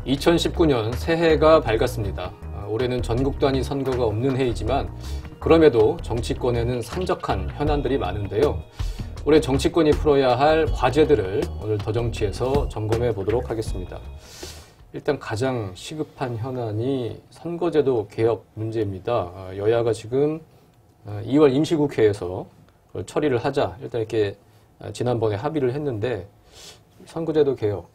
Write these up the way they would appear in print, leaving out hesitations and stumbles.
2019년 새해가 밝았습니다. 올해는 전국 단위 선거가 없는 해이지만 그럼에도 정치권에는 산적한 현안들이 많은데요. 올해 정치권이 풀어야 할 과제들을 오늘 더정치에서 점검해 보도록 하겠습니다. 일단 가장 시급한 현안이 선거제도 개혁 문제입니다. 여야가 지금 2월 임시국회에서 처리를 하자 일단 이렇게 지난번에 합의를 했는데 선거제도 개혁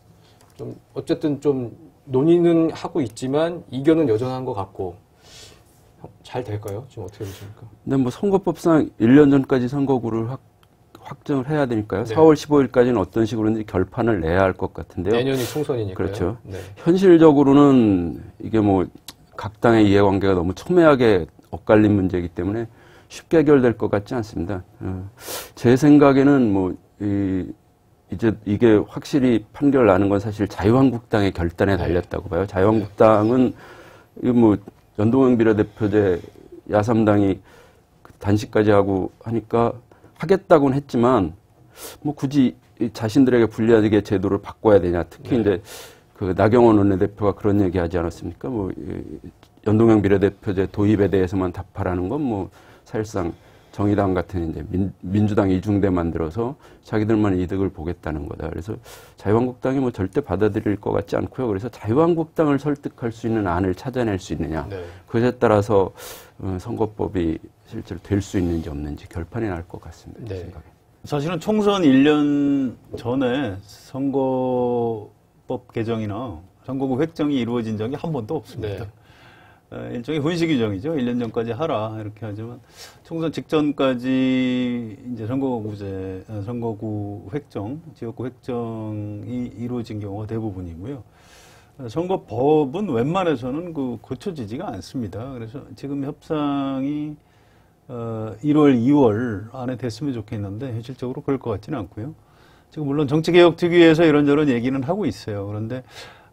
좀 어쨌든 좀 논의는 하고 있지만 이견은 여전한 것 같고 잘 될까요? 지금 어떻게 보십니까? 근데 뭐 선거법상 1년 전까지 선거구를 확정을 해야 되니까요. 네. 4월 15일까지는 어떤 식으로든지 결판을 내야 할 것 같은데요. 내년이 총선이니까요. 그렇죠. 네. 현실적으로는 이게 뭐 각 당의 이해관계가 너무 첨예하게 엇갈린 문제이기 때문에 쉽게 해결될 것 같지 않습니다. 제 생각에는 뭐 이제 이게 확실히 판결 나는 건 사실 자유한국당의 결단에 달렸다고 봐요. 자유한국당은 뭐 연동형 비례대표제 야3당이 단식까지 하고 하니까 하겠다고는 했지만 뭐 굳이 자신들에게 불리하게 제도를 바꿔야 되냐. 특히 이제 그 나경원 원내대표가 그런 얘기 하지 않았습니까? 뭐 연동형 비례대표제 도입에 대해서만 답하라는 건 뭐 사실상 정의당 같은 이제 민주당 이중대 만들어서 자기들만 이득을 보겠다는 거다. 그래서 자유한국당이 뭐 절대 받아들일 것 같지 않고요. 그래서 자유한국당을 설득할 수 있는 안을 찾아낼 수 있느냐. 네. 그것에 따라서 선거법이 실제로 될 수 있는지 없는지 결판이 날 것 같습니다. 네. 생각에. 사실은 총선 1년 전에 선거법 개정이나 선거구 획정이 이루어진 적이 한 번도 없습니다. 네. 일종의 훈시 규정이죠. 1년 전까지 하라 이렇게 하지만 총선 직전까지 이제 선거구 획정, 지역구 획정이 이루어진 경우가 대부분이고요. 선거법은 웬만해서는 고쳐지지가 않습니다. 그래서 지금 협상이 1월, 2월 안에 됐으면 좋겠는데 현실적으로 그럴 것 같지는 않고요. 지금 물론 정치개혁특위에서 이런저런 얘기는 하고 있어요. 그런데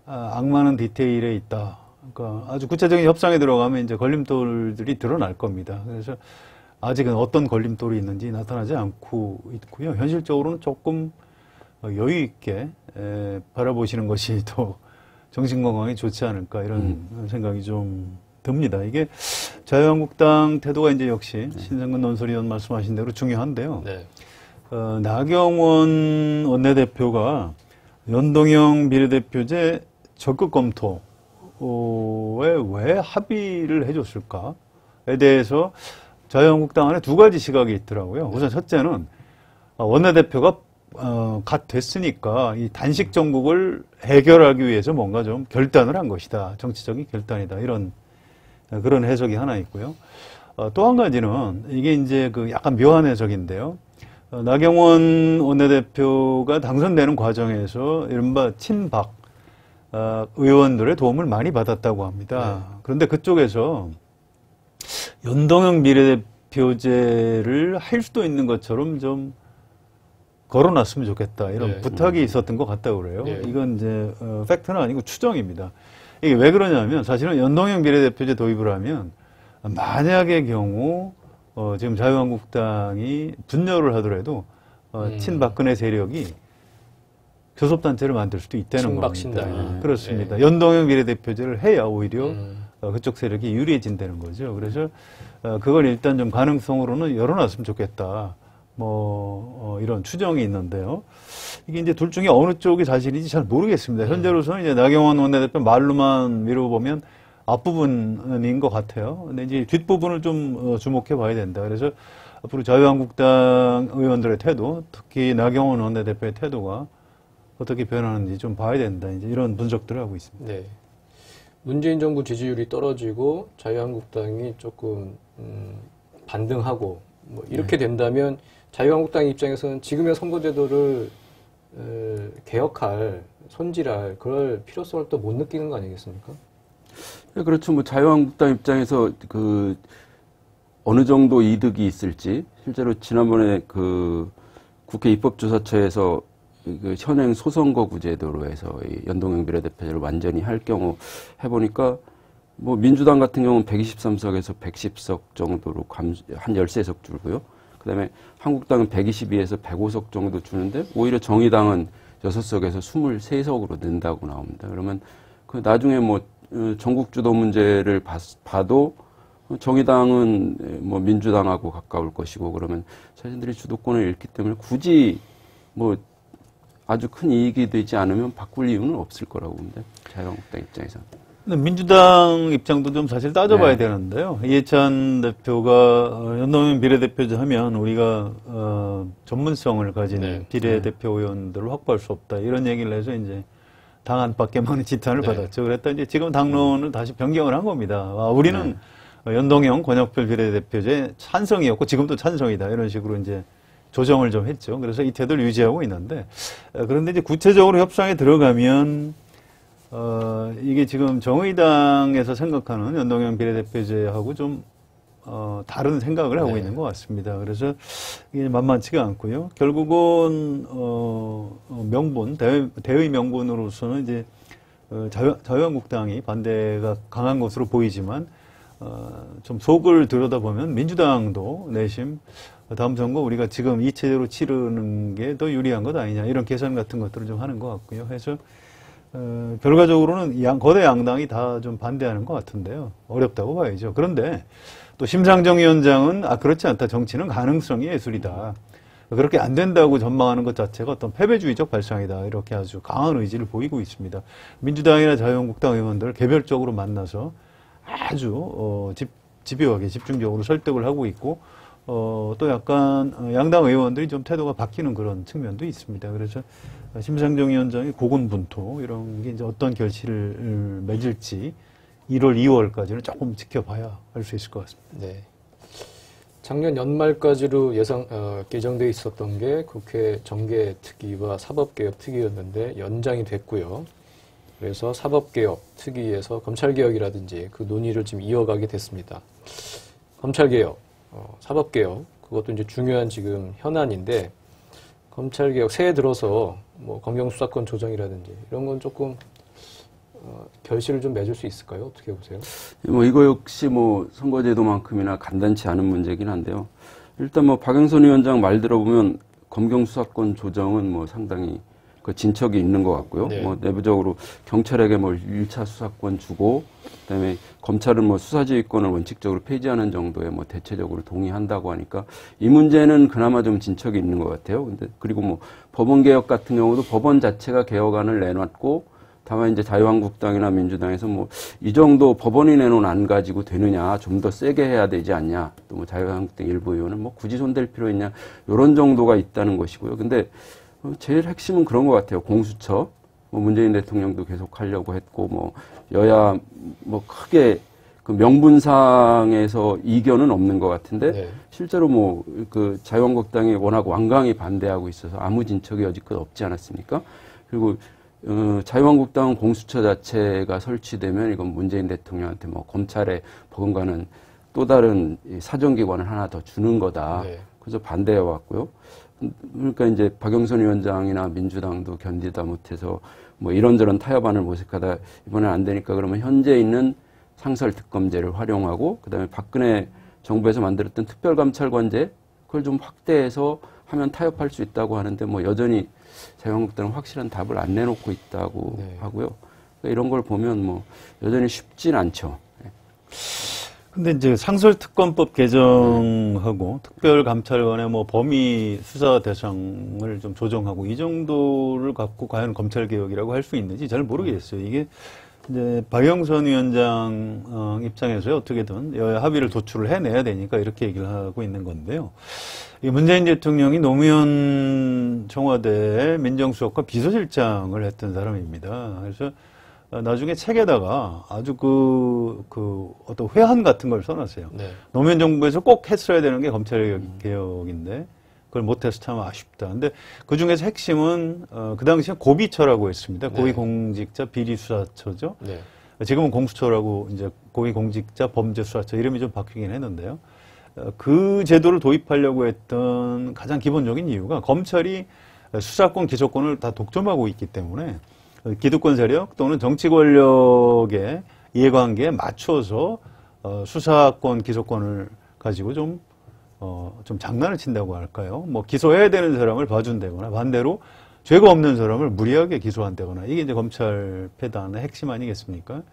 악마는 디테일에 있다. 그러니까 아주 구체적인 협상에 들어가면 이제 걸림돌들이 드러날 겁니다. 그래서 아직은 어떤 걸림돌이 있는지 나타나지 않고 있고요. 현실적으로는 조금 여유 있게 바라보시는 것이 더 정신 건강에 좋지 않을까 이런 생각이 좀 듭니다. 이게 자유한국당 태도가 이제 역시 신성근 논설위원 말씀하신 대로 중요한데요. 네. 나경원 원내대표가 연동형 비례대표제 적극 검토 왜 합의를 해줬을까에 대해서 자유한국당 안에 두 가지 시각이 있더라고요. 우선 첫째는 원내대표가 갓 됐으니까 이 단식 정국을 해결하기 위해서 뭔가 좀 결단을 한 것이다. 정치적인 결단이다. 이런 그런 해석이 하나 있고요. 또 한 가지는 이게 이제 약간 묘한 해석인데요. 나경원 원내대표가 당선되는 과정에서 이른바 친박 의원들의 도움을 많이 받았다고 합니다. 네. 그런데 그쪽에서 연동형 비례대표제를 할 수도 있는 것처럼 좀 걸어놨으면 좋겠다. 이런 네. 부탁이 있었던 것 같다고 그래요. 네. 이건 이제 팩트는 아니고 추정입니다. 이게 왜 그러냐면 사실은 연동형 비례대표제 도입을 하면 만약의 경우 지금 자유한국당이 분열을 하더라도 친박근혜 세력이 교섭단체를 만들 수도 있다는 겁니다. 친박신당. 그렇습니다. 네. 연동형 비례대표제를 해야 오히려 그쪽 세력이 유리해진다는 거죠. 그래서 그걸 일단 좀 가능성으로는 열어놨으면 좋겠다. 이런 추정이 있는데요. 이게 이제 둘 중에 어느 쪽이 사실인지 잘 모르겠습니다. 현재로서는 이제 나경원 원내대표 말로만 미뤄보면 앞부분인 것 같아요. 근데 이제 뒷부분을 좀 주목해 봐야 된다. 그래서 앞으로 자유한국당 의원들의 태도, 특히 나경원 원내대표의 태도가 어떻게 변하는지 좀 봐야 된다. 이제 이런 분석들을 하고 있습니다. 네. 문재인 정부 지지율이 떨어지고 자유한국당이 조금 반등하고 뭐 이렇게 된다면 자유한국당 입장에서는 지금의 선거제도를 개혁할, 손질할 그럴 필요성을 또 못 느끼는 거 아니겠습니까? 네, 그렇죠. 뭐 자유한국당 입장에서 어느 정도 이득이 있을지 실제로 지난번에 국회 입법조사처에서 현행 소선거구 제도로 해서 이 연동형 비례대표제를 완전히 할 경우 해보니까 뭐 민주당 같은 경우는 123석에서 110석 정도로 한 13석 줄고요. 그다음에 한국당은 122에서 105석 정도 주는데 오히려 정의당은 6석에서 23석으로 는다고 나옵니다. 그러면 그 나중에 뭐 전국 주도 문제를 봐도 정의당은 뭐 민주당하고 가까울 것이고 그러면 자신들이 주도권을 잃기 때문에 굳이 뭐 아주 큰 이익이 되지 않으면 바꿀 이유는 없을 거라고 봅니다. 자유한국당 입장에서는. 민주당 입장도 좀 사실 따져봐야 네. 되는데요. 이해찬 대표가 연동형 비례대표제 하면 우리가 전문성을 가진 네. 비례대표 의원들을 확보할 수 없다. 이런 얘기를 해서 이제 당 안팎에 많은 지탄을 네. 받았죠. 그랬다 이제 지금 당론을 다시 변경을 한 겁니다. 우리는 연동형 권역별 비례대표제 찬성이었고 지금도 찬성이다. 이런 식으로 이제 조정을 좀 했죠. 그래서 이 태도를 유지하고 있는데 그런데 이제 구체적으로 협상에 들어가면 이게 지금 정의당에서 생각하는 연동형 비례대표제하고 좀 다른 생각을 하고 네. 있는 것 같습니다. 그래서 이게 만만치가 않고요. 결국은 명분 대의 명분으로서는 이제 자유한국당이 반대가 강한 것으로 보이지만 좀 속을 들여다보면 민주당도 내심 다음 선거 우리가 지금 이 체제로 치르는 게 더 유리한 것 아니냐 이런 계산 같은 것들을 좀 하는 것 같고요. 해서 결과적으로는 거대 양당이 다 좀 반대하는 것 같은데요. 어렵다고 봐야죠. 그런데 또 심상정 위원장은 그렇지 않다. 정치는 가능성이 예술이다. 그렇게 안 된다고 전망하는 것 자체가 어떤 패배주의적 발상이다. 이렇게 아주 강한 의지를 보이고 있습니다. 민주당이나 자유한국당 의원들을 개별적으로 만나서 아주 집요하게 집중적으로 설득을 하고 있고 또 약간 양당 의원들이 좀 태도가 바뀌는 그런 측면도 있습니다. 그래서 심상정 위원장의 고군분투 이런 게 이제 어떤 결실을 맺을지 1월, 2월까지는 조금 지켜봐야 할 수 있을 것 같습니다. 네. 작년 연말까지로 개정돼 있었던 게 국회 정개특위와 사법개혁특위였는데 연장이 됐고요. 그래서 사법개혁 특위에서 검찰개혁이라든지 그 논의를 지금 이어가게 됐습니다. 검찰개혁, 사법개혁, 그것도 이제 중요한 지금 현안인데, 검찰개혁 새해 들어서 뭐 검경수사권 조정이라든지 이런 건 조금 결실을 좀 맺을 수 있을까요? 어떻게 보세요? 뭐 이거 역시 뭐 선거제도만큼이나 간단치 않은 문제긴 한데요. 일단 뭐 박영선 위원장 말 들어보면 검경수사권 조정은 뭐 상당히 그 진척이 있는 것 같고요. 네. 뭐 내부적으로 경찰에게 뭐 1차 수사권 주고, 그다음에 검찰은 뭐 수사지휘권을 원칙적으로 폐지하는 정도의 뭐 대체적으로 동의한다고 하니까 이 문제는 그나마 좀 진척이 있는 것 같아요. 근데 그리고 뭐 법원 개혁 같은 경우도 법원 자체가 개혁안을 내놨고, 다만 이제 자유한국당이나 민주당에서 뭐 이 정도 법원이 내놓은 안 가지고 되느냐, 좀 더 세게 해야 되지 않냐, 또 뭐 자유한국당 일부 의원은 뭐 굳이 손댈 필요 있냐, 이런 정도가 있다는 것이고요. 근데 제일 핵심은 그런 것 같아요. 공수처. 뭐 문재인 대통령도 계속 하려고 했고, 뭐 여야 뭐 크게 그 명분상에서 이견은 없는 것 같은데, 네. 실제로 뭐 그 자유한국당이 워낙 완강히 반대하고 있어서 아무 진척이 여지껏 없지 않았습니까? 그리고 자유한국당은 공수처 자체가 설치되면 이건 문재인 대통령한테 뭐 검찰에 버금가는 또 다른 사정기관을 하나 더 주는 거다. 네. 그래서 반대해 왔고요. 그러니까 이제 박영선 위원장이나 민주당도 견디다 못해서 뭐 이런저런 타협안을 모색하다 이번엔 안 되니까 그러면 현재 있는 상설특검제를 활용하고, 그다음에 박근혜 정부에서 만들었던 특별감찰관제 그걸 좀 확대해서 하면 타협할 수 있다고 하는데, 뭐 여전히 자유한국당은 확실한 답을 안 내놓고 있다고 네. 하고요. 그러니까 이런 걸 보면 뭐 여전히 쉽진 않죠. 근데 이제 상설특검법 개정하고 특별감찰관의 뭐 범위 수사 대상을 좀 조정하고 이 정도를 갖고 과연 검찰개혁이라고 할 수 있는지 잘 모르겠어요. 이게 이제 박영선 위원장 입장에서 어떻게든 여야 합의를 도출을 해내야 되니까 이렇게 얘기를 하고 있는 건데요. 이 문재인 대통령이 노무현 청와대 민정수석과 비서실장을 했던 사람입니다. 그래서 나중에 책에다가 아주 어떤 회한 같은 걸 써놨어요. 네. 노무현 정부에서 꼭 했어야 되는 게 검찰개혁인데 그걸 못해서 참 아쉽다. 근데 그 중에서 핵심은 그 당시에 고비처라고 했습니다. 네. 고위공직자 비리수사처죠. 네. 지금은 공수처라고 이제 고위공직자 범죄수사처 이름이 좀 바뀌긴 했는데요. 그 제도를 도입하려고 했던 가장 기본적인 이유가 검찰이 수사권, 기소권을 다 독점하고 있기 때문에 기득권 세력 또는 정치 권력의 이해관계에 맞춰서 수사권, 기소권을 가지고 좀 장난을 친다고 할까요? 뭐 기소해야 되는 사람을 봐준다거나 반대로 죄가 없는 사람을 무리하게 기소한다거나 이게 이제 검찰 폐단의 핵심 아니겠습니까?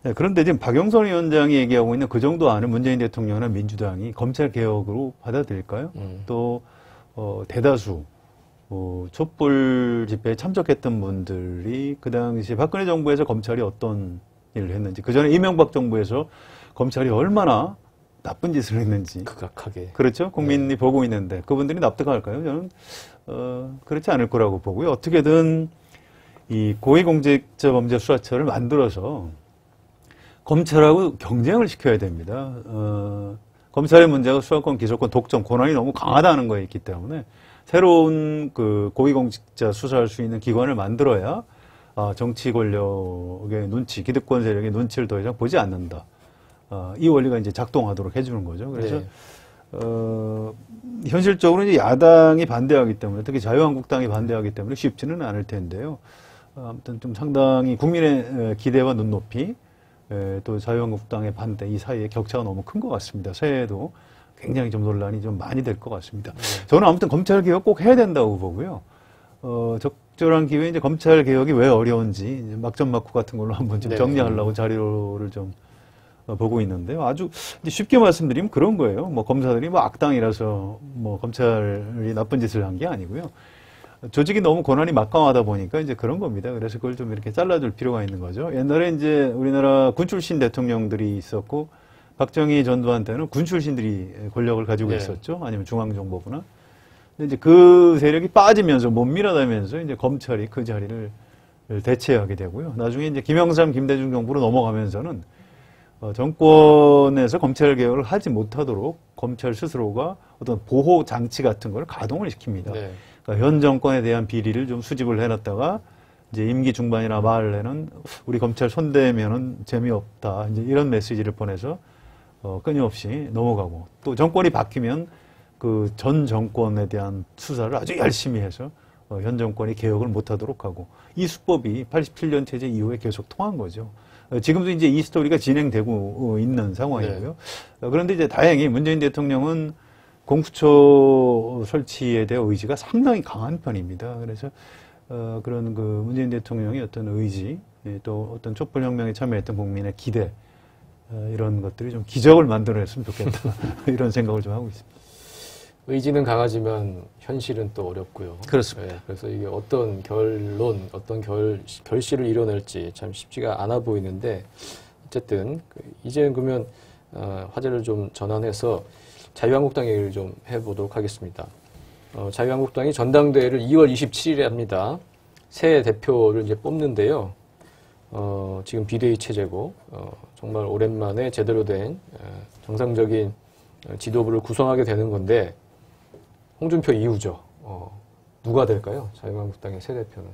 네, 그런데 지금 박영선 위원장이 얘기하고 있는 그 정도 안을 문재인 대통령이나 민주당이 검찰 개혁으로 받아들일까요? 또 대다수 촛불 집회에 참석했던 분들이 그 당시 박근혜 정부에서 검찰이 어떤 일을 했는지, 그 전에 이명박 정부에서 검찰이 얼마나 나쁜 짓을 했는지 극악하게. 그렇죠. 국민이 보고 있는데 그분들이 납득할까요? 저는 그렇지 않을 거라고 보고요. 어떻게든 이 고위공직자범죄수사처를 만들어서 검찰하고 경쟁을 시켜야 됩니다. 검찰의 문제가 수사권, 기소권, 독점, 권한이 너무 강하다는 거에 있기 때문에 새로운 그 고위공직자 수사할 수 있는 기관을 만들어야 정치 권력의 눈치, 기득권 세력의 눈치를 더 이상 보지 않는다. 이 원리가 이제 작동하도록 해주는 거죠. 그래서 현실적으로 이제 야당이 반대하기 때문에, 특히 자유한국당이 반대하기 때문에 쉽지는 않을 텐데요. 아무튼 좀 상당히 국민의 기대와 눈높이, 또 자유한국당의 반대, 이 사이에 격차가 너무 큰 것 같습니다. 새해에도 굉장히 좀 논란이 좀 많이 될 것 같습니다. 저는 아무튼 검찰 개혁 꼭 해야 된다고 보고요. 적절한 기회에 이제 검찰 개혁이 왜 어려운지 이제 막전막후 같은 걸로 한번 좀 정리하려고 자료를 좀 보고 있는데요. 아주 쉽게 말씀드리면 그런 거예요. 뭐 검사들이 뭐 악당이라서 뭐 검찰이 나쁜 짓을 한 게 아니고요. 조직이 너무 권한이 막강하다 보니까 이제 그런 겁니다. 그래서 그걸 좀 이렇게 잘라줄 필요가 있는 거죠. 옛날에 이제 우리나라 군 출신 대통령들이 있었고, 박정희 전두환 때는 군 출신들이 권력을 가지고 있었죠. 아니면 중앙정보부나. 근데 이제 그 세력이 빠지면서 못 밀어내면서 이제 검찰이 그 자리를 대체하게 되고요. 나중에 이제 김영삼, 김대중 정부로 넘어가면서는 정권에서 검찰 개혁을 하지 못하도록 검찰 스스로가 어떤 보호 장치 같은 걸 가동을 시킵니다. 그러니까 현 정권에 대한 비리를 좀 수집을 해놨다가 이제 임기 중반이나 말에는 우리 검찰 손대면은 재미없다. 이제 이런 메시지를 보내서 끊임없이 넘어가고, 또 정권이 바뀌면 그 전 정권에 대한 수사를 아주 열심히 해서 현 정권이 개혁을 못하도록 하고, 이 수법이 87년 체제 이후에 계속 통한 거죠. 지금도 이제 이 스토리가 진행되고 있는 상황이고요. 그런데 이제 다행히 문재인 대통령은 공수처 설치에 대한 의지가 상당히 강한 편입니다. 그래서 그런 그 문재인 대통령의 어떤 의지, 또 어떤 촛불혁명에 참여했던 국민의 기대, 이런 것들이 좀 기적을 만들어냈으면 좋겠다. 이런 생각을 좀 하고 있습니다. 의지는 강하지만 현실은 또 어렵고요. 그렇습니다. 그래서 이게 어떤 결론, 어떤 결실을 이뤄낼지 참 쉽지가 않아 보이는데, 어쨌든 이제 그러면 화제를 좀 전환해서 자유한국당 얘기를 좀 해보도록 하겠습니다. 자유한국당이 전당대회를 2월 27일에 합니다. 새 대표를 이제 뽑는데요. 지금 비대위 체제고, 정말 오랜만에 제대로 된 정상적인 지도부를 구성하게 되는 건데, 홍준표 이후죠. 누가 될까요? 자유한국당의 새 대표는.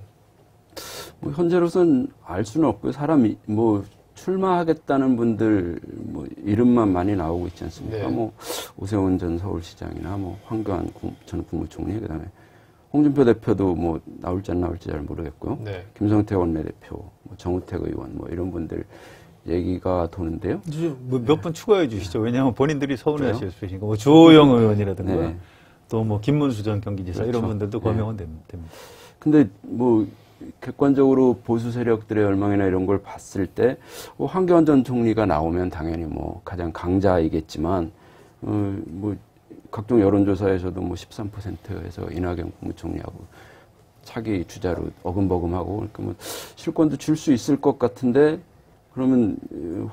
뭐 현재로선 알 수는 없고요. 사람이 뭐 출마하겠다는 분들 뭐 이름만 많이 나오고 있지 않습니까? 뭐 오세훈 전 서울시장이나 뭐 황교안 전 국무총리, 그다음에 홍준표 대표도 뭐 나올지 안 나올지 잘 모르겠고요. 김성태 원내대표, 뭐 정우택 의원, 뭐 이런 분들 얘기가 도는데요. 몇 분 추가해 주시죠. 왜냐하면 본인들이 서울시에 있으니까 뭐 주호영 의원이라든가 또 뭐 김문수 전 경기지사, 이런 분들도 거명은 됩니다. 근데 뭐 객관적으로 보수 세력들의 열망이나 이런 걸 봤을 때 황교안 전 총리가 나오면 당연히 뭐 가장 강자이겠지만 뭐 각종 여론조사에서도 뭐 13%에서 이낙연 국무총리하고 차기 주자로 어금버금하고, 그러니까 뭐 실권도 줄 수 있을 것 같은데, 그러면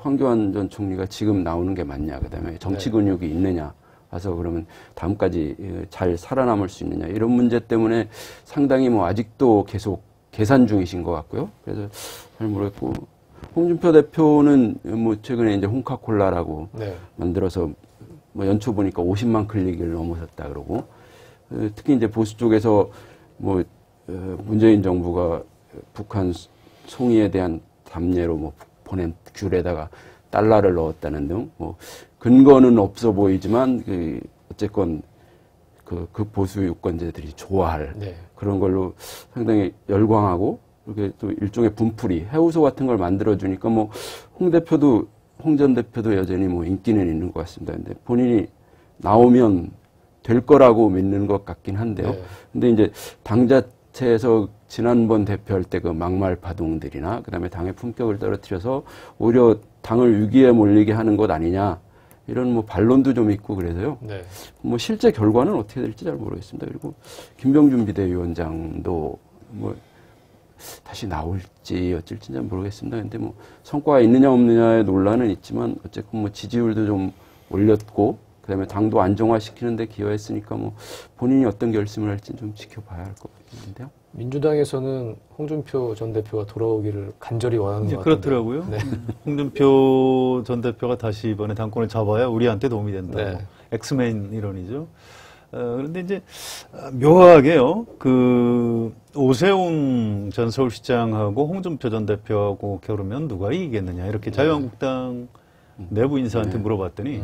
황교안 전 총리가 지금 나오는 게 맞냐, 그다음에 정치 근육이 있느냐, 와서 그러면 다음까지 잘 살아남을 수 있느냐, 이런 문제 때문에 상당히 뭐 아직도 계속 계산 중이신 것 같고요. 그래서 잘 모르겠고, 홍준표 대표는 뭐 최근에 이제 홍카콜라라고 만들어서 뭐 연초 보니까 50만 클릭을 넘어섰다 그러고, 특히 이제 보수 쪽에서 뭐 문재인 정부가 북한 송이에 대한 담례로 뭐 보낸 귤에다가 달러를 넣었다는 등 뭐 근거는 없어 보이지만 어쨌건 그 보수 유권자들이 좋아할 그런 걸로 상당히 열광하고, 이렇게 또 일종의 분풀이 해우소 같은 걸 만들어주니까 뭐 홍 전 대표도 여전히 뭐 인기는 있는 것 같습니다. 근데 본인이 나오면 될 거라고 믿는 것 같긴 한데요. 근데 이제 당자 자체에서 지난번 대표할 때 그 막말 파동들이나 그다음에 당의 품격을 떨어뜨려서 오히려 당을 위기에 몰리게 하는 것 아니냐 이런 뭐 반론도 좀 있고 그래서요. 네. 뭐 실제 결과는 어떻게 될지 잘 모르겠습니다. 그리고 김병준 비대위원장도 뭐 다시 나올지 어쩔지 잘 모르겠습니다. 근데 뭐 성과가 있느냐 없느냐의 논란은 있지만 어쨌든 뭐 지지율도 좀 올렸고 그다음에 당도 안정화시키는 데 기여했으니까 뭐 본인이 어떤 결심을 할지는 좀 지켜봐야 할 것 같은데요. 민주당에서는 홍준표 전 대표가 돌아오기를 간절히 원하는 것 같아요. 그렇더라고요. 네. 홍준표 전 대표가 다시 이번에 당권을 잡아야 우리한테 도움이 된다. 네. 엑스맨 이론이죠. 그런데 이제 묘하게요. 그 오세훈 전 서울시장하고 홍준표 전 대표하고 겨루면 누가 이기겠느냐 이렇게 자유한국당 내부 인사한테 물어봤더니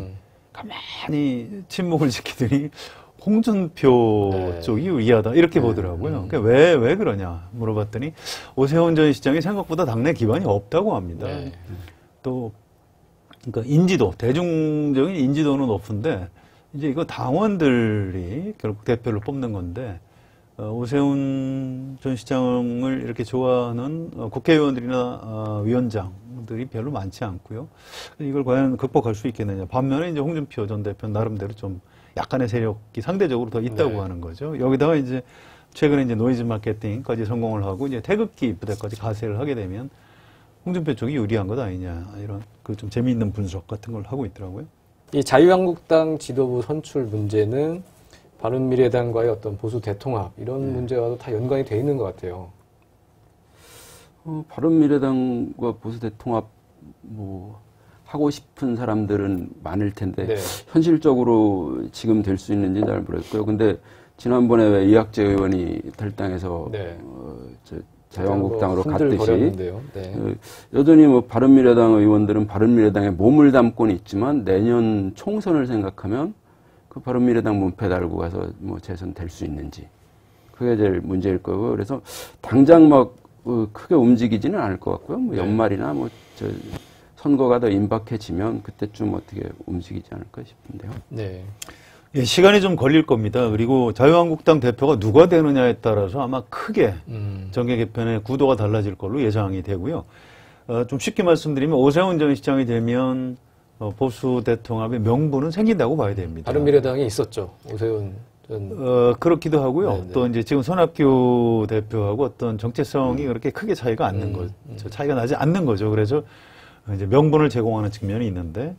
가만히 침묵을 지키더니 홍준표 네. 쪽이 유리하다 이렇게 보더라고요. 그러니까 왜 그러냐 물어봤더니 오세훈 전 시장이 생각보다 당내 기반이 없다고 합니다. 네. 또 그러니까 인지도 대중적인 인지도는 높은데 이제 이거 당원들이 결국 대표를 뽑는 건데 오세훈 전 시장을 이렇게 좋아하는 국회의원들이나 위원장들이 별로 많지 않고요. 이걸 과연 극복할 수 있겠느냐. 반면에 이제 홍준표 전 대표는 나름대로 좀 약간의 세력이 상대적으로 더 있다고 네. 하는 거죠. 여기다가 이제 최근에 이제 노이즈 마케팅까지 성공을 하고 이제 태극기 부대까지 가세를 하게 되면 홍준표 쪽이 유리한 것 아니냐 이런 그 좀 재미있는 분석 같은 걸 하고 있더라고요. 이 자유한국당 지도부 선출 문제는 바른미래당과의 어떤 보수 대통합 이런 문제와도 다 연관이 돼 있는 것 같아요. 바른미래당과 보수 대통합 뭐 하고 싶은 사람들은 많을 텐데 네. 현실적으로 지금 될 수 있는지는 잘 모르겠고요. 근데 지난번에 왜 이학재 의원이 탈당해서 네. 자유한국당으로 갔듯이 흔들거렸는데요. 네. 여전히 뭐 바른미래당 의원들은 바른미래당에 몸을 담고는 있지만 내년 총선을 생각하면 그 바른미래당 문패 달고 가서 뭐 재선될 수 있는지 그게 제일 문제일 거고요. 그래서 당장 막 크게 움직이지는 않을 것 같고요. 뭐 네. 연말이나 뭐 선거가 더 임박해지면 그때쯤 어떻게 움직이지 않을까 싶은데요. 네. 예, 시간이 좀 걸릴 겁니다. 그리고 자유한국당 대표가 누가 되느냐에 따라서 아마 크게 정계 개편의 구도가 달라질 걸로 예상이 되고요. 좀 쉽게 말씀드리면 오세훈 전 시장이 되면 보수 대통합의 명분은 생긴다고 봐야 됩니다. 바른미래당에 있었죠. 오세훈 전. 그렇기도 하고요. 네네. 또 이제 지금 손학규 대표하고 어떤 정체성이 그렇게 크게 차이가 않는 거죠. 차이가 나지 않는 거죠. 그래서 이제 명분을 제공하는 측면이 있는데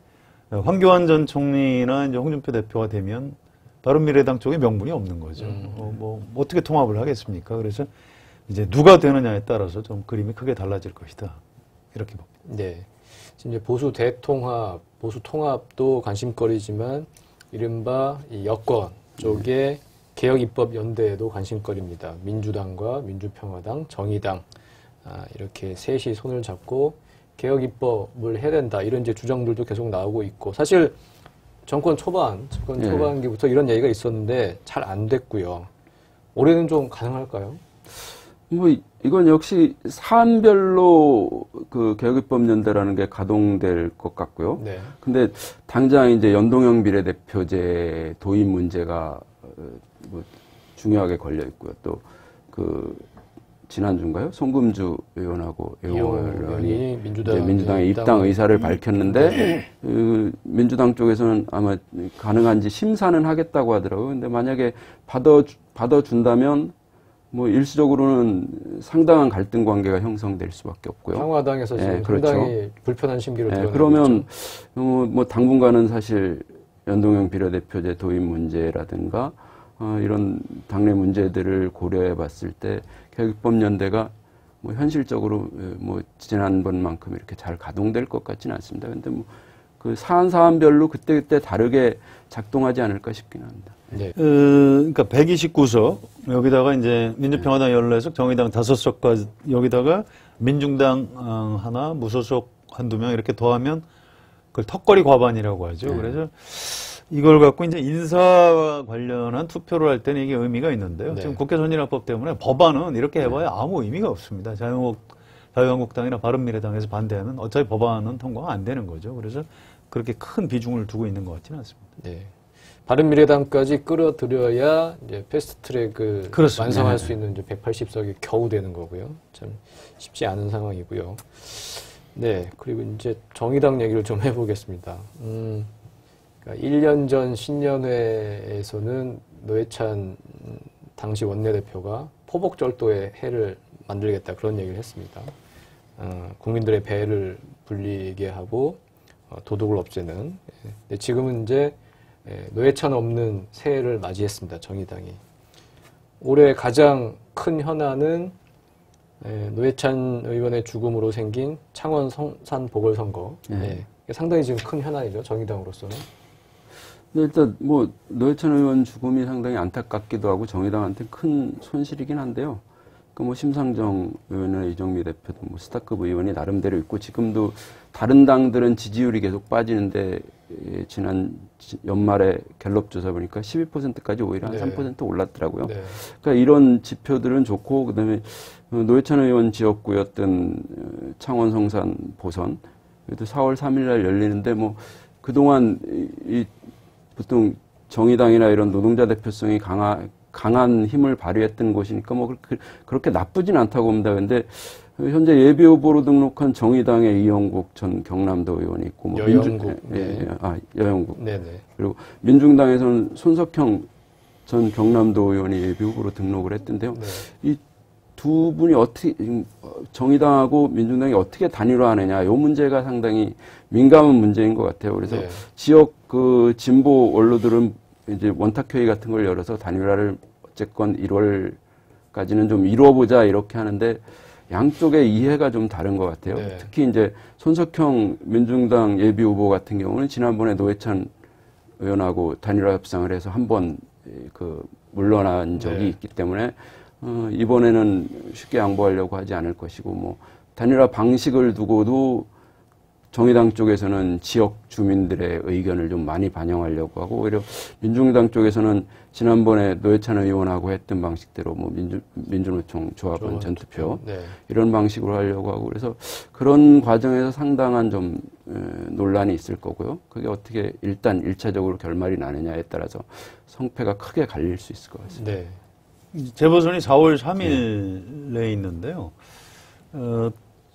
황교안 전 총리나 이제 홍준표 대표가 되면 바른미래당 쪽에 명분이 없는 거죠. 뭐 어떻게 통합을 하겠습니까? 그래서 이제 누가 되느냐에 따라서 좀 그림이 크게 달라질 것이다. 이렇게 봅니다. 네. 지금 이제 보수 대통합, 보수 통합도 관심거리지만 이른바 이 여권 쪽의 개혁 입법 연대에도 관심거리입니다. 민주당과 민주평화당, 정의당 이렇게 셋이 손을 잡고 개혁 입법을 해야 된다 이런 이제 주장들도 계속 나오고 있고 사실 정권 초반기부터 이런 얘기가 있었는데 잘 안 됐고요. 올해는 좀 가능할까요? 뭐 이건 역시 사안별로 그 개혁입법연대라는 게 가동될 것 같고요. 네. 근데 당장 이제 연동형 비례대표제 도입 문제가 뭐 중요하게 걸려 있고요. 또 그 지난주인가요? 송금주 의원하고 의원이 민주당의 입당 의사를 밝혔는데 그 민주당 쪽에서는 아마 가능한지 심사는 하겠다고 하더라고요. 근데 만약에 받아준다면 뭐 일시적으로는 상당한 갈등 관계가 형성될 수밖에 없고요. 평화당에서 지금 네, 그렇죠. 상당히 불편한 심기를 드러내고 그러면 있죠. 뭐 당분간은 사실 연동형 비례대표제 도입 문제라든가 이런 당내 문제들을 고려해 봤을 때 개혁입법연대가 뭐 현실적으로 뭐 지난번만큼 이렇게 잘 가동될 것 같지는 않습니다. 근데 뭐 그 사안별로 그때그때 다르게 작동하지 않을까 싶긴 합니다. 네. 그러니까 129석 여기다가 이제 민주평화당 14석, 정의당 5석까지 여기다가 민중당 하나, 무소속 한두 명 이렇게 더하면 그걸 턱걸이 과반이라고 하죠. 그래서 이걸 갖고 이제 인사와 관련한 투표를 할 때는 이게 의미가 있는데요. 네. 지금 국회 선진화법 때문에 법안은 이렇게 해봐야 아무 의미가 없습니다. 자유한국당이나 바른미래당에서 반대하면 어차피 법안은 통과가 안 되는 거죠. 그래서 그렇게 큰 비중을 두고 있는 것 같지는 않습니다. 네. 바른미래당까지 끌어들여야 이제 패스트트랙을 그렇습니다. 완성할 수 있는 이제 180석이 겨우 되는 거고요. 참 쉽지 않은 상황이고요. 네, 그리고 이제 정의당 얘기를 좀 해보겠습니다. 그러니까 1년 전 신년회에서는 노회찬 당시 원내대표가 포복절도의 해를 만들겠다 그런 얘기를 했습니다. 국민들의 배를 불리게 하고 도덕을 없애는. 네, 지금은 이제 노회찬 없는 새해를 맞이했습니다. 정의당이. 올해 가장 큰 현안은 노회찬 의원의 죽음으로 생긴 창원 성산 보궐선거. 네. 상당히 지금 큰 현안이죠. 정의당으로서는. 네, 일단 뭐 노회찬 의원 죽음이 상당히 안타깝기도 하고 정의당한테 큰 손실이긴 한데요. 그 뭐 심상정 의원이나 이정미 대표도 뭐 스타급 의원이 나름대로 있고 지금도 다른 당들은 지지율이 계속 빠지는데 지난 연말에 갤럽 조사 보니까 12%까지 오히려 한 3% 올랐더라고요. 네. 그러니까 이런 지표들은 좋고 그다음에 노회찬 의원 지역구였던 창원 성산 보선 그래도 4월 3일 날 열리는데 뭐 그동안 보통 정의당이나 이런 노동자 대표성이 강한 힘을 발휘했던 곳이니까 뭐 그렇게 나쁘진 않다고 봅니다. 근데 현재 예비 후보로 등록한 정의당의 이영국 전 경남도 의원이 있고 뭐 여영국. 여영국. 네네. 그리고 민중당에서는 손석형 전 경남도 의원이 예비 후보로 등록을 했던데요. 네. 이 두 분이 어떻게 정의당하고 민중당이 어떻게 단일화하느냐 이 문제가 상당히 민감한 문제인 것 같아요. 그래서 네. 지역 그 진보 원로들은 이제 원탁회의 같은 걸 열어서 단일화를 어쨌건 1월까지는 좀 이루어보자 이렇게 하는데 양쪽의 이해가 좀 다른 것 같아요. 네. 특히 이제 손석형 민중당 예비 후보 같은 경우는 지난번에 노회찬 의원하고 단일화 협상을 해서 한 번 물러난 적이 있기 때문에 이번에는 쉽게 양보하려고 하지 않을 것이고 뭐 단일화 방식을 두고도 정의당 쪽에서는 지역 주민들의 의견을 좀 많이 반영하려고 하고 오히려 민중당 쪽에서는 지난번에 노회찬 의원하고 했던 방식대로 뭐 민주노총 조합원 전투표 네. 이런 방식으로 하려고 하고 그래서 그런 과정에서 상당한 좀 논란이 있을 거고요. 그게 어떻게 일단 1차적으로 결말이 나느냐에 따라서 성패가 크게 갈릴 수 있을 것 같습니다. 네. 재보선이 4월 3일에 있는데요.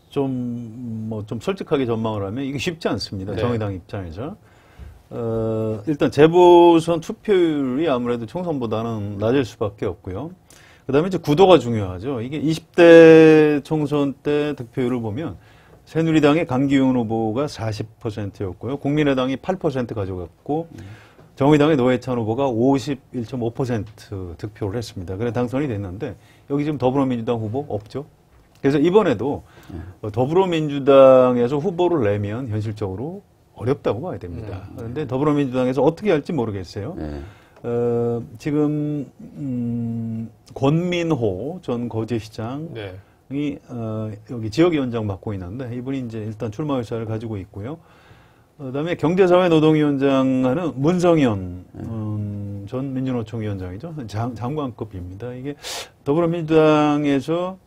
좀 솔직하게 전망을 하면 이게 쉽지 않습니다. 네. 정의당 입장에서. 일단 재보선 투표율이 아무래도 총선보다는 낮을 수밖에 없고요. 그 다음에 이제 구도가 중요하죠. 이게 20대 총선 때 득표율을 보면 새누리당의 강기훈 후보가 40%였고요. 국민의당이 8% 가져갔고, 정의당의 노회찬 후보가 51.5% 득표를 했습니다. 그래서 당선이 됐는데, 여기 지금 더불어민주당 후보 없죠? 그래서 이번에도 더불어민주당에서 후보를 내면 현실적으로 어렵다고 봐야 됩니다. 그런데 더불어민주당에서 어떻게 할지 모르겠어요. 지금 권민호 전 거제시장이 여기 지역위원장 맡고 있는데 이분이 이제 일단 출마 의사를 가지고 있고요. 그다음에 경제사회노동위원장 하는 문성현 전 민주노총 위원장이죠. 장관급입니다. 이게 더불어민주당에서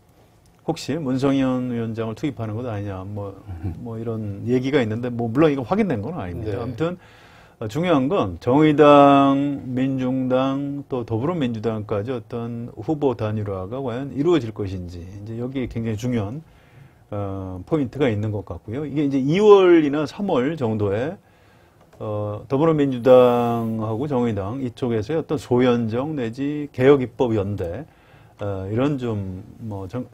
혹시 문성현 위원장을 투입하는 것 아니냐, 뭐 이런 얘기가 있는데, 물론 이거 확인된 건 아닙니다. 네. 아무튼, 중요한 건 정의당, 민중당, 또 더불어민주당까지 어떤 후보 단일화가 과연 이루어질 것인지, 이제 여기에 굉장히 중요한, 포인트가 있는 것 같고요. 이게 이제 2월이나 3월 정도에, 더불어민주당하고 정의당 이쪽에서의 어떤 소연정 내지 개혁입법연대, 이런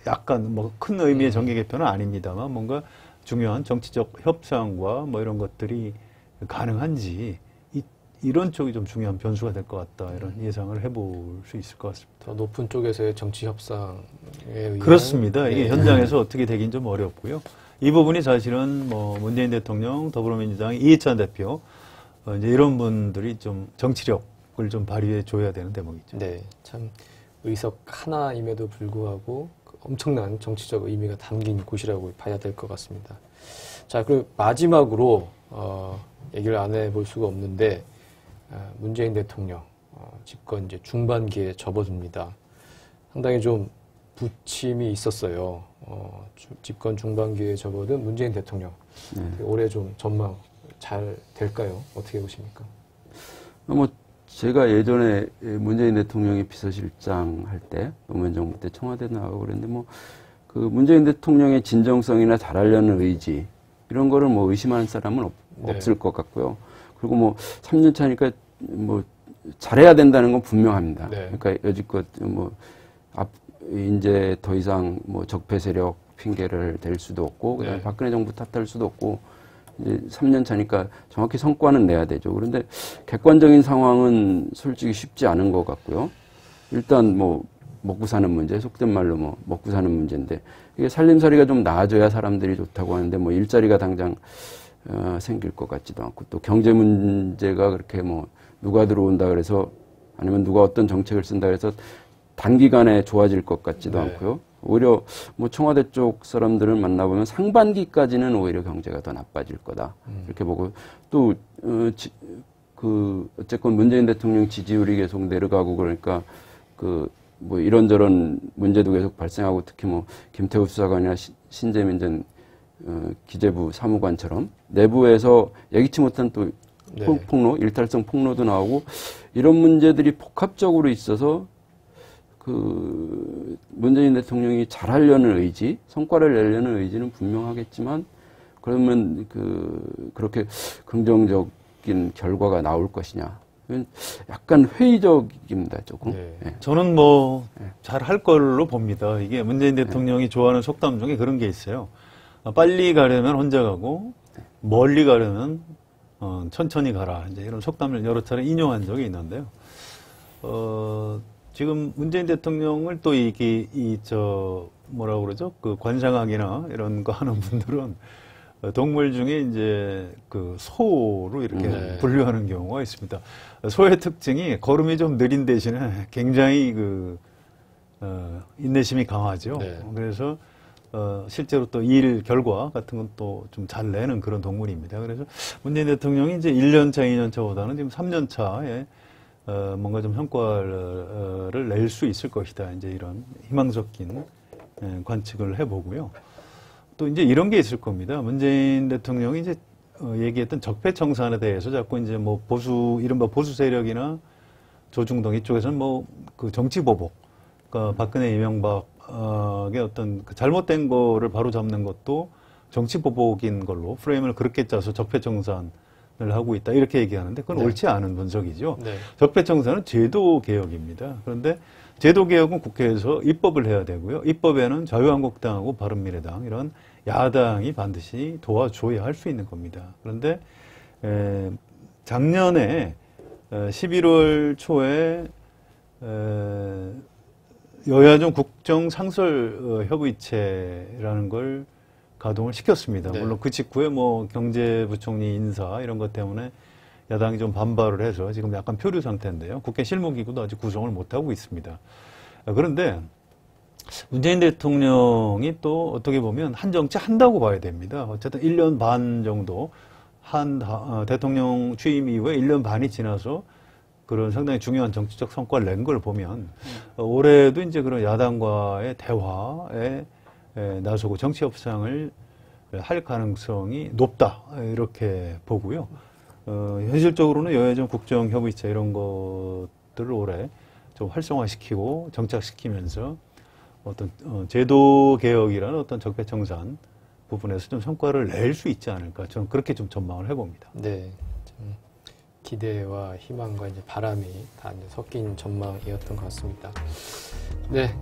약간 큰 의미의 정계 개편은 아닙니다만 뭔가 중요한 정치적 협상과 이런 것들이 가능한지 이런 쪽이 좀 중요한 변수가 될 것 같다 이런 예상을 해볼 수 있을 것 같습니다. 더 높은 쪽에서의 정치 협상에 의한 그렇습니다. 이게 현장에서 어떻게 되긴 좀 어렵고요. 이 부분이 사실은 문재인 대통령, 더불어민주당 이해찬 대표 이제 이런 분들이 좀 정치력을 좀 발휘해 줘야 되는 대목이죠. 네, 참. 의석 하나임에도 불구하고 엄청난 정치적 의미가 담긴 곳이라고 봐야 될 것 같습니다. 자, 그리고 마지막으로 얘기를 안 해볼 수가 없는데 문재인 대통령 집권 이제 중반기에 접어듭니다. 상당히 좀 부침이 있었어요. 집권 중반기에 접어든 문재인 대통령. 올해 좀 전망 잘 될까요? 어떻게 보십니까? 제가 예전에 문재인 대통령이 비서실장 할 때, 노무현 정부 때 청와대 나가고 그랬는데, 뭐, 그 문재인 대통령의 진정성이나 잘하려는 의지, 이런 거를 뭐 의심하는 사람은 없을 것 같고요. 그리고 뭐, 3년 차니까 뭐, 잘해야 된다는 건 분명합니다. 네. 그러니까 여지껏 뭐, 이제 더 이상 뭐 적폐 세력 핑계를 댈 수도 없고, 그다음에 박근혜 정부 탓할 수도 없고, 이제 3년 차니까 정확히 성과는 내야 되죠. 그런데 객관적인 상황은 솔직히 쉽지 않은 것 같고요. 일단 뭐 먹고 사는 문제, 속된 말로 뭐 먹고 사는 문제인데, 이게 살림살이가 좀 나아져야 사람들이 좋다고 하는데, 뭐 일자리가 당장 생길 것 같지도 않고, 또 경제 문제가 그렇게 뭐 누가 들어온다 그래서, 아니면 누가 어떤 정책을 쓴다 그래서 단기간에 좋아질 것 같지도 않고요. 오히려 뭐 청와대 쪽 사람들을 만나보면 상반기까지는 오히려 경제가 더 나빠질 거다. 이렇게 보고, 또 어쨌건 문재인 대통령 지지율이 계속 내려가고, 그러니까 뭐 이런저런 문제도 계속 발생하고, 특히 뭐 김태우 수사관이나 신재민 전 기재부 사무관처럼 내부에서 예기치 못한 또 폭로, 일탈성 폭로도 나오고, 이런 문제들이 복합적으로 있어서 문재인 대통령이 잘하려는 의지, 성과를 내려는 의지는 분명하겠지만, 그러면 그렇게 긍정적인 결과가 나올 것이냐. 약간 회의적입니다, 조금. 네. 저는 뭐, 잘할 걸로 봅니다. 이게 문재인 대통령이 좋아하는 속담 중에 그런 게 있어요. 빨리 가려면 혼자 가고, 멀리 가려면, 천천히 가라. 이제 이런 속담을 여러 차례 인용한 적이 있는데요. 지금 문재인 대통령을 또 뭐라고 그러죠? 그 관상학이나 이런 거 하는 분들은 동물 중에 이제 소로 이렇게 분류하는 경우가 있습니다. 소의 특징이 걸음이 좀 느린 대신에 굉장히 인내심이 강하죠. 그래서 실제로 또 일 결과 같은 건 또 좀 잘 내는 그런 동물입니다. 그래서 문재인 대통령이 이제 1년 차, 2년 차보다는 지금 3년 차에 뭔가 좀 성과를 낼 수 있을 것이다. 이제 이런 희망 섞인 관측을 해보고요. 또 이제 이런 게 있을 겁니다. 문재인 대통령이 이제 얘기했던 적폐청산에 대해서 자꾸 이제 뭐 이른바 보수 세력이나 조중동 이쪽에서는 뭐 정치보복, 그러니까 박근혜 이명박의 어떤 잘못된 거를 바로 잡는 것도 정치보복인 걸로 프레임을 그렇게 짜서 적폐청산 을 하고 있다 이렇게 얘기하는데 그건 옳지 않은 분석이죠. 적폐청산은 제도개혁입니다. 그런데 제도개혁은 국회에서 입법을 해야 되고요. 입법에는 자유한국당하고 바른미래당 이런 야당이 반드시 도와줘야 할 수 있는 겁니다. 그런데 작년에 11월 초에 여야정 국정상설협의체라는 걸 가동을 시켰습니다. 물론 그 직후에 뭐 경제부총리 인사 이런 것 때문에 야당이 좀 반발을 해서 지금 약간 표류 상태인데요. 국회 실무기구도 아직 구성을 못하고 있습니다. 그런데 문재인 대통령이 또 어떻게 보면 한 정치 한다고 봐야 됩니다. 어쨌든 1년 반 정도 대통령 취임 이후에 1년 반이 지나서 그런 상당히 중요한 정치적 성과를 낸 걸 보면 올해도 이제 그런 야당과의 대화에 나서고 정치 협상을 할 가능성이 높다 이렇게 보고요. 현실적으로는 여야정 국정협의체 이런 것들을 올해 좀 활성화시키고 정착시키면서 어떤 제도 개혁이라는 어떤 적폐청산 부분에서 좀 성과를 낼 수 있지 않을까 저는 그렇게 좀 전망을 해봅니다. 네, 좀 기대와 희망과 이제 바람이 다 이제 섞인 전망이었던 것 같습니다. 네,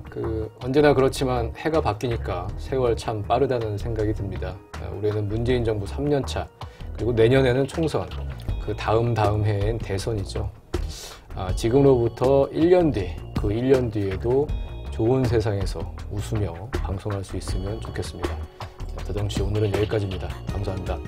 언제나 그렇지만 해가 바뀌니까 세월 참 빠르다는 생각이 듭니다. 올해는 문재인 정부 3년 차, 그리고 내년에는 총선, 그 다음 해엔 대선이죠. 지금으로부터 1년 뒤, 그 1년 뒤에도 좋은 세상에서 웃으며 방송할 수 있으면 좋겠습니다. 더정치 오늘은 여기까지입니다. 감사합니다.